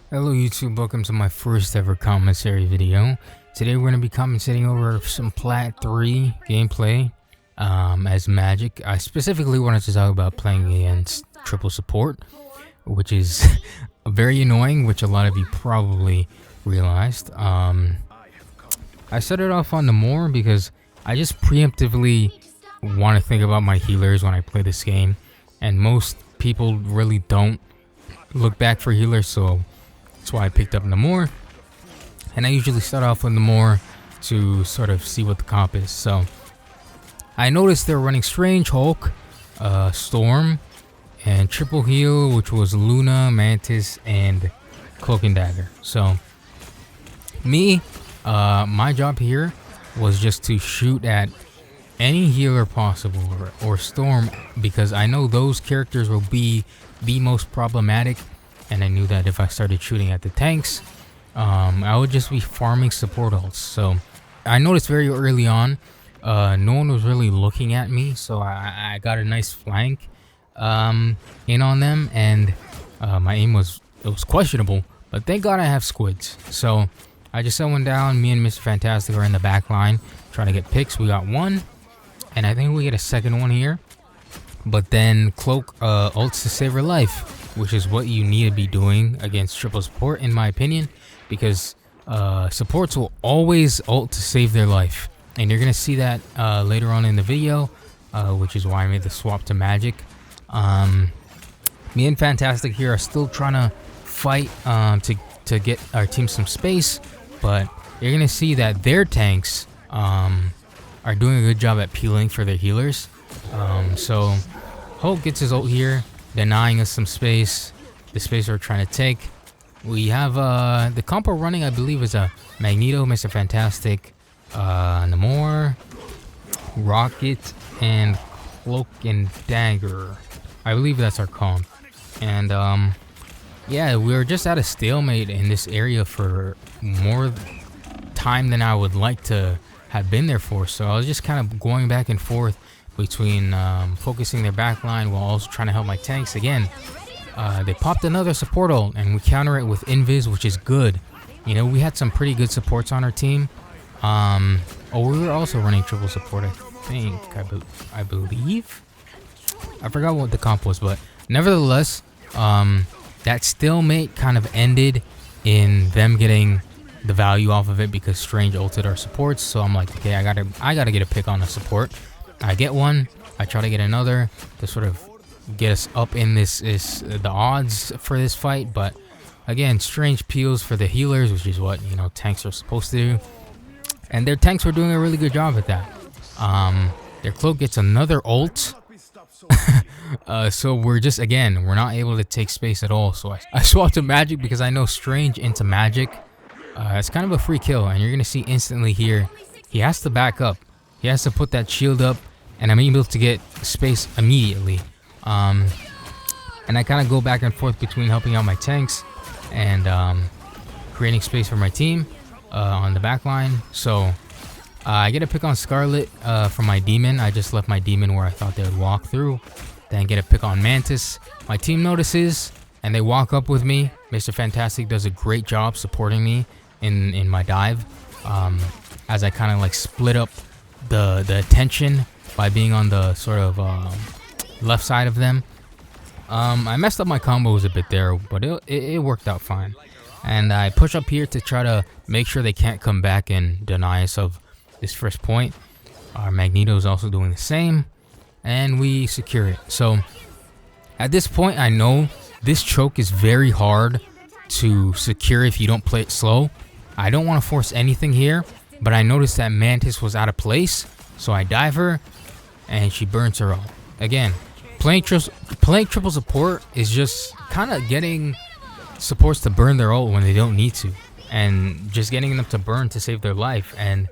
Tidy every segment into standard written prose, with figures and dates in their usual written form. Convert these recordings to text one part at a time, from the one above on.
Hello YouTube, welcome to my first ever commentary video. Today we're going to be commentating over some Plat 3 gameplay as Magik. I specifically wanted to talk about playing against triple support, which is very annoying, which a lot of you probably realized. I started off on the Moor because I just preemptively want to think about my healers when I play this game, and most people really don't look back for healers, so that's why I picked up the Moor, and I usually start off with the Moor to sort of see what the comp is. So I noticed they're running Strange, Hulk, Storm, and triple heal, which was Luna, Mantis, and Cloak and Dagger. So me, my job here was just to shoot at any healer possible, or Storm, because I know those characters will be the most problematic. And I knew that if I started shooting at the tanks, I would just be farming support ults. So I noticed very early on, no one was really looking at me, so I got a nice flank in on them, and my aim was questionable, but thank God I have squids. So I just set one down. Me and Mr. Fantastic are in the back line trying to get picks. We got one, and I think we get a second one here. But then Cloak ults to save her life, which is what you need to be doing against triple support, in my opinion, because supports will always ult to save their life, and you're gonna see that later on in the video, which is why I made the swap to Magik. Me and Fantastic here are still trying to fight to get our team some space, but you're gonna see that their tanks are doing a good job at peeling for their healers. So Hulk gets his ult here, denying us some space, the space we're trying to take. We have the comp we're running, I believe, is a Magneto, Mr. Fantastic, Namor, Rocket, and Cloak and Dagger. I believe that's our comp. And yeah, we're just at a stalemate in this area for more time than I would like to have been there for. So I was just kind of going back and forth between focusing their backline while also trying to help my tanks. Again, they popped another support ult, and we counter it with Invis, which is good. You know, we had some pretty good supports on our team. Oh, we were also running triple support, I think. I believe. I forgot what the comp was, but nevertheless, that stalemate kind of ended in them getting the value off of it because Strange ulted our supports. So I'm like, okay, I gotta get a pick on a support. I get one, I try to get another to sort of get us up in the odds for this fight. But again, Strange peels for the healers, which is what, you know, tanks are supposed to do, and their tanks were doing a really good job at that. Their Cloak gets another ult. So we're not able to take space at all. So I swapped to Magik because I know Strange into Magik. It's kind of a free kill, and you're gonna see instantly here he has to back up. He has to put that shield up, and I'm able to get space immediately. And I kind of go back and forth between helping out my tanks and creating space for my team on the back line. So I get a pick on Scarlet for my demon. I just left my demon where I thought they would walk through. Then get a pick on Mantis. My team notices, and they walk up with me. Mr. Fantastic does a great job supporting me in my dive, as I kind of like split up the attention by being on the sort of left side of them. I messed up my combos a bit there, but it worked out fine. And I push up here to try to make sure they can't come back and deny us of this first point. Our Magneto is also doing the same, and we secure it. So at this point, I know this choke is very hard to secure if you don't play it slow. I don't want to force anything here, but I noticed that Mantis was out of place, so I dive her, and she burns her ult. Again, playing triple support is just kind of getting supports to burn their ult when they don't need to, and just getting them to burn to save their life. And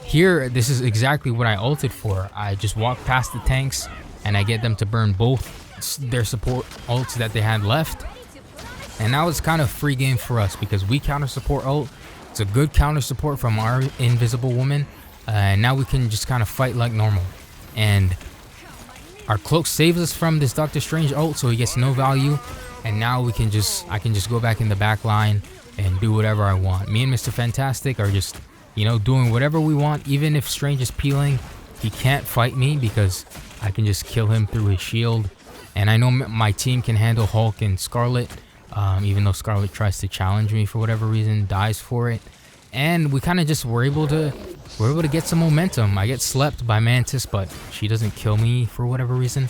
here, this is exactly what I ulted for. I just walk past the tanks, and I get them to burn both their support ults that they had left. And now it's kind of free game for us because we counter support ult. It's a good counter support from our invisible woman, and now we can just kind of fight like normal. And our Cloak saves us from this Doctor Strange ult, so he gets no value. and now I can just go back in the back line and do whatever I want. Me and Mr. Fantastic are just, you know, doing whatever we want. Even if Strange is peeling, he can't fight me because I can just kill him through his shield. And I know my team can handle Hulk and Scarlet, even though Scarlet tries to challenge me for whatever reason, dies for it. And we kind of just were able to get some momentum. I get slept by Mantis, but she doesn't kill me for whatever reason.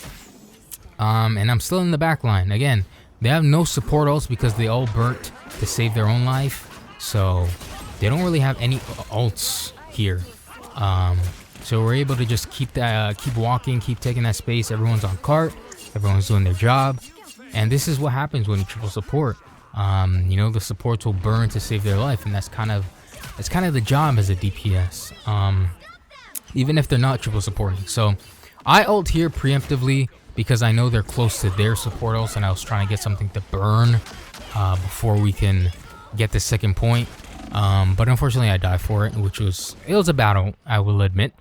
And I'm still in the back line. Again, they have no support ults because they all burnt to save their own life. So they don't really have any ults here. So we're able to just keep walking, keep taking that space. Everyone's on cart. Everyone's doing their job. And this is what happens when you triple support. You know, the supports will burn to save their life, and that's kind of the job as a DPS. Even if they're not triple supporting. So I ult here preemptively because I know they're close to their support ults, and I was trying to get something to burn before we can get the second point. But unfortunately I died for it, which was a battle, I will admit.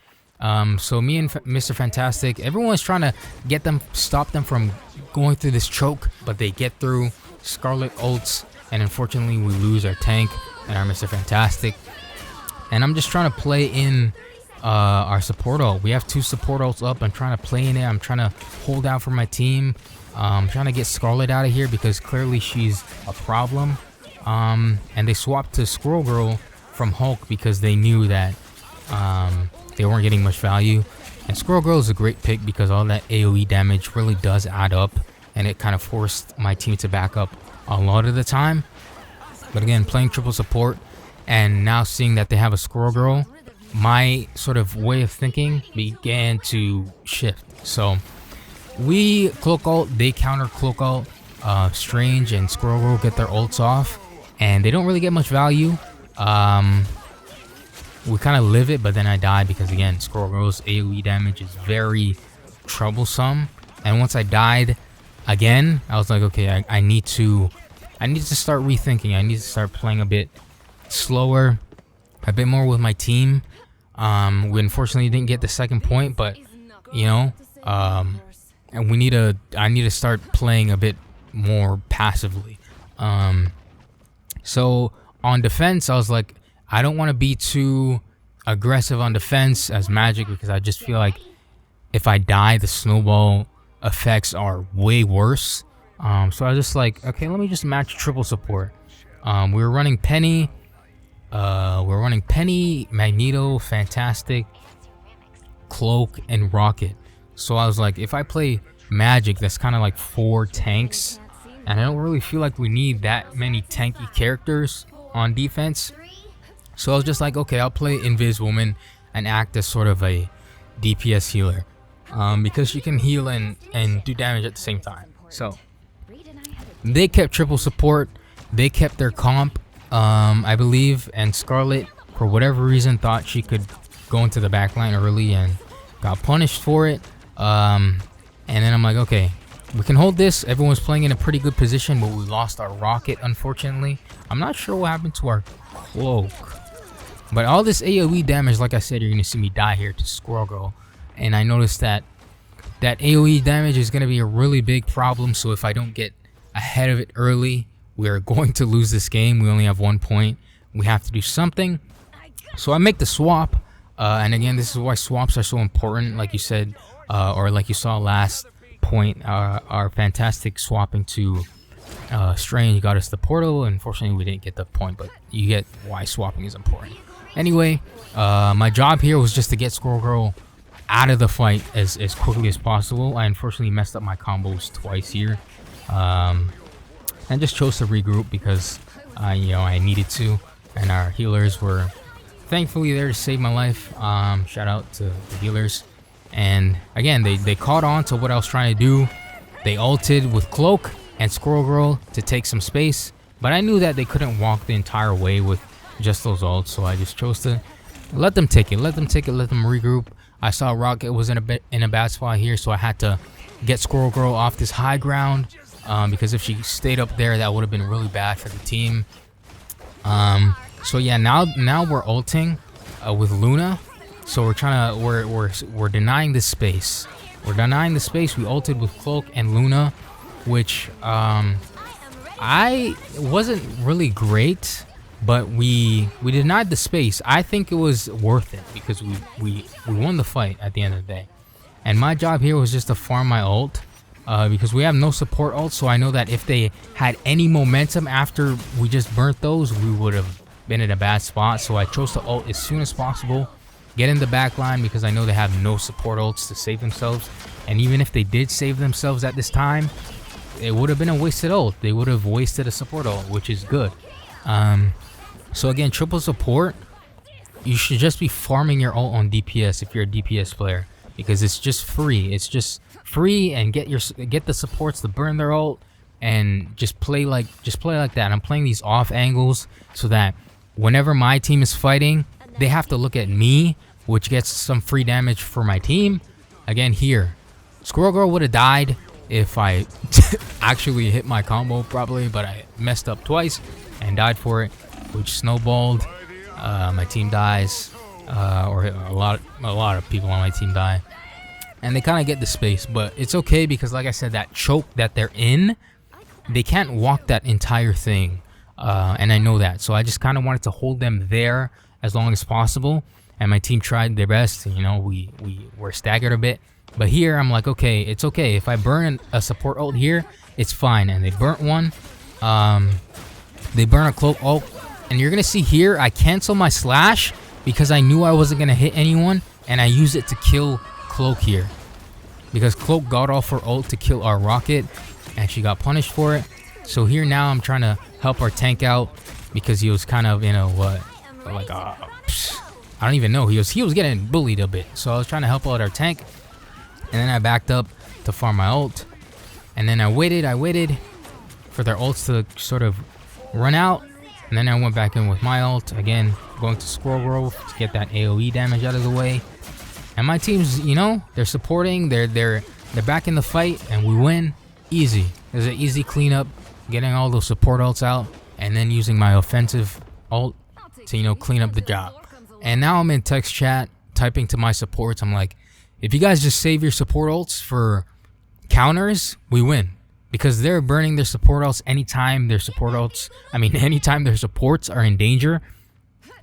So me and Mr. Fantastic, everyone's trying to stop them from going through this choke, but they get through. Scarlet ults, and unfortunately we lose our tank and our Mr. Fantastic. And I'm just trying to play in our support ult. We have 2 support ults up. I'm trying to play in it. I'm trying to hold out for my team. I'm trying to get Scarlet out of here because clearly she's a problem. And they swapped to Squirrel Girl from Hulk because they knew that they weren't getting much value. And Squirrel Girl is a great pick because all that AoE damage really does add up, and it kind of forced my team to back up a lot of the time. But again, playing triple support and now seeing that they have a Squirrel Girl, my sort of way of thinking began to shift. So we cloak ult, they counter cloak ult. Strange and Squirrel Girl get their ults off, and they don't really get much value. We kind of live it, but then I die because again, Squirrel Girl's AoE damage is very troublesome. And once I died again, I was like, okay, I need to start rethinking. I need to start playing a bit slower, a bit more with my team. We unfortunately didn't get the second point, but you know, and I need to start playing a bit more passively. So on defense, I was like, I don't want to be too aggressive on defense as Magik because I just feel like if I die, the snowball effects are way worse. So I was just like, okay, let me just match triple support. We were running Penny, Magneto, Fantastic, Cloak, and Rocket. So I was like, if I play Magik, that's kind of like 4 tanks, and I don't really feel like we need that many tanky characters on defense. So I was just like, okay, I'll play Invis Woman and act as sort of a DPS healer, because she can heal and do damage at the same time. So they kept triple support, they kept their comp, I believe, and Scarlet, for whatever reason, thought she could go into the backline early and got punished for it. And then I'm like, okay, we can hold this. Everyone's playing in a pretty good position, but we lost our Rocket, unfortunately. I'm not sure what happened to our Cloak. But all this AoE damage, like I said, you're going to see me die here to Squirrel Girl. And I noticed that AoE damage is going to be a really big problem. So if I don't get ahead of it early, we're going to lose this game. We only have 1 point. We have to do something. So I make the swap. And again, this is why swaps are so important. Like you said, or like you saw last point, our Fantastic swapping to Strange got us the portal. Unfortunately, we didn't get the point, but you get why swapping is important. Anyway, my job here was just to get Squirrel Girl out of the fight as quickly as possible. I unfortunately messed up my combos twice here, and just chose to regroup because I needed to, and our healers were thankfully there to save my life. Shout out to the healers. And again, they caught on to what I was trying to do. They ulted with Cloak and Squirrel Girl to take some space, but I knew that they couldn't walk the entire way with just those ults, so I just chose to let them take it, let them regroup. I saw Rocket was in a bad spot here, so I had to get Squirrel Girl off this high ground, because if she stayed up there, that would have been really bad for the team. So yeah, now we're ulting with Luna. So we're trying to we're denying this space. We're denying the space. We ulted with Cloak and Luna, which I wasn't really great, but we denied the space. I think it was worth it because we won the fight at the end of the day. And my job here was just to farm my ult because we have no support ult. So I know that if they had any momentum after we just burnt those, we would have been in a bad spot. So I chose to ult as soon as possible, get in the back line because I know they have no support ults to save themselves. And even if they did save themselves at this time, it would have been a wasted ult. They would have wasted a support ult, which is good. So again, triple support, you should just be farming your ult on DPS if you're a DPS player, because it's just free. It's just free, and get the supports to burn their ult and just play like that. I'm playing these off angles so that whenever my team is fighting, they have to look at me, which gets some free damage for my team. Again, here, Squirrel Girl would have died if I actually hit my combo probably, but I messed up twice and died for it, which snowballed. My team dies, or a lot of people on my team die, and they kind of get the space, but it's okay because, like I said, that choke that they're in, they can't walk that entire thing, and I know that, so I just kind of wanted to hold them there as long as possible, and my team tried their best. You know, we were staggered a bit, but here I'm like, okay, it's okay if I burn a support ult here, it's fine. And they burnt one, they burn a cloak ult, and you're gonna see here I cancel my slash because I knew I wasn't gonna hit anyone, and I use it to kill Cloak here because Cloak got off her ult to kill our rocket and she got punished for it. So here now I'm trying to help our tank out because he was kind of in a I don't even know, he was getting bullied a bit, so I was trying to help out our tank, and then I backed up to farm my ult, and then I waited for their ults to sort of run out, and then I went back in with my ult again, going to Squirrel Girl to get that AoE damage out of the way. And my team's, you know, they're supporting, they're back in the fight, and we win easy. There's an easy cleanup, getting all those support ults out, and then using my offensive ult to, you know, clean up the job. And now I'm in text chat typing to my supports. I'm like, if you guys just save your support ults for counters, we win. Because they're burning their support ults anytime their supports are in danger.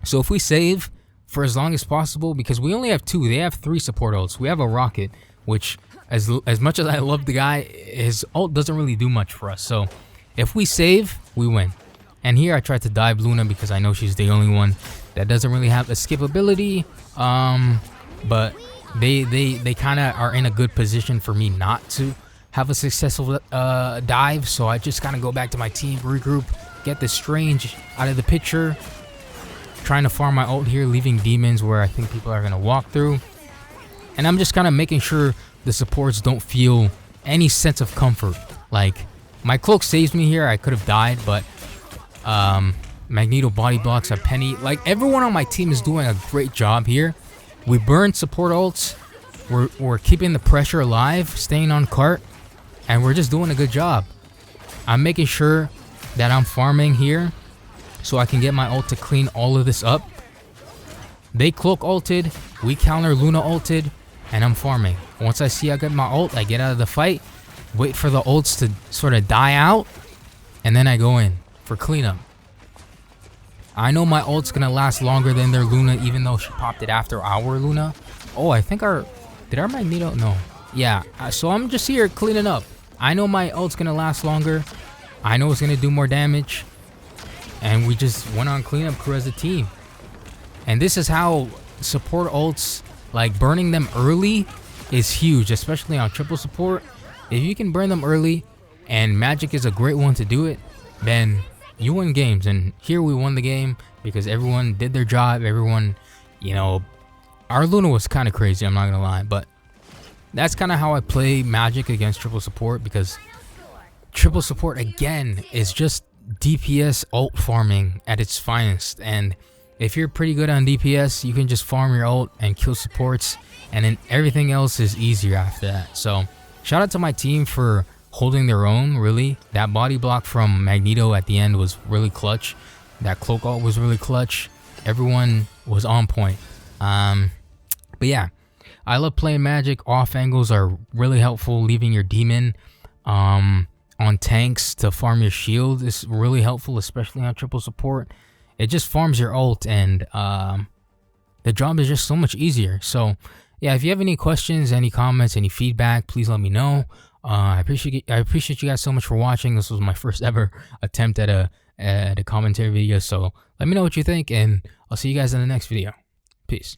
So if we save for as long as possible, because we only have 2, they have 3 support ults. We have a rocket, which as much as I love the guy, his ult doesn't really do much for us. So if we save, we win. And here I tried to dive Luna because I know she's the only one that doesn't really have escape ability. But they kind of are in a good position for me not to have a successful dive. So I just kind of go back to my team, regroup, get this Strange out of the picture, trying to farm my ult here, leaving demons where I think people are going to walk through. And I'm just kind of making sure the supports don't feel any sense of comfort. Like, my cloak saves me here. I could have died, but Magneto body blocks a Penny. Like, everyone on my team is doing a great job here. We burned support ults. We're keeping the pressure alive, staying on cart, and we're just doing a good job. I'm making sure that I'm farming here so I can get my ult to clean all of this up. They cloak ulted, we counter Luna ulted, and I'm farming. Once I see I get my ult, I get out of the fight, wait for the ults to sort of die out, and then I go in for cleanup. I know my ult's gonna last longer than their Luna, even though she popped it after our Luna. Oh, I think did our Magneto? No. Yeah, so I'm just here cleaning up. I know my ult's gonna last longer. I know it's gonna do more damage. And we just went on cleanup crew as a team. And this is how support ults, like burning them early, is huge, especially on triple support. If you can burn them early, and Magik is a great one to do it, then you win games. And here we won the game because everyone did their job. Everyone, you know, our Luna was kind of crazy, I'm not gonna lie, but that's kind of how I play Magik against triple support, because triple support again is just DPS ult farming at its finest. And if you're pretty good on DPS, you can just farm your ult and kill supports, and then everything else is easier after that. So shout out to my team for holding their own, really. That body block from Magneto at the end was really clutch. That cloak ult was really clutch. Everyone was on point. But yeah, I love playing Magik. Off angles are really helpful, leaving your demon on tanks to farm your shield is really helpful, especially on triple support. It just farms your ult, and the job is just so much easier. So yeah, if you have any questions, any comments, any feedback, please let me know. I appreciate you guys so much for watching. This was my first ever attempt at a commentary video, so let me know what you think, and I'll see you guys in the next video. Peace.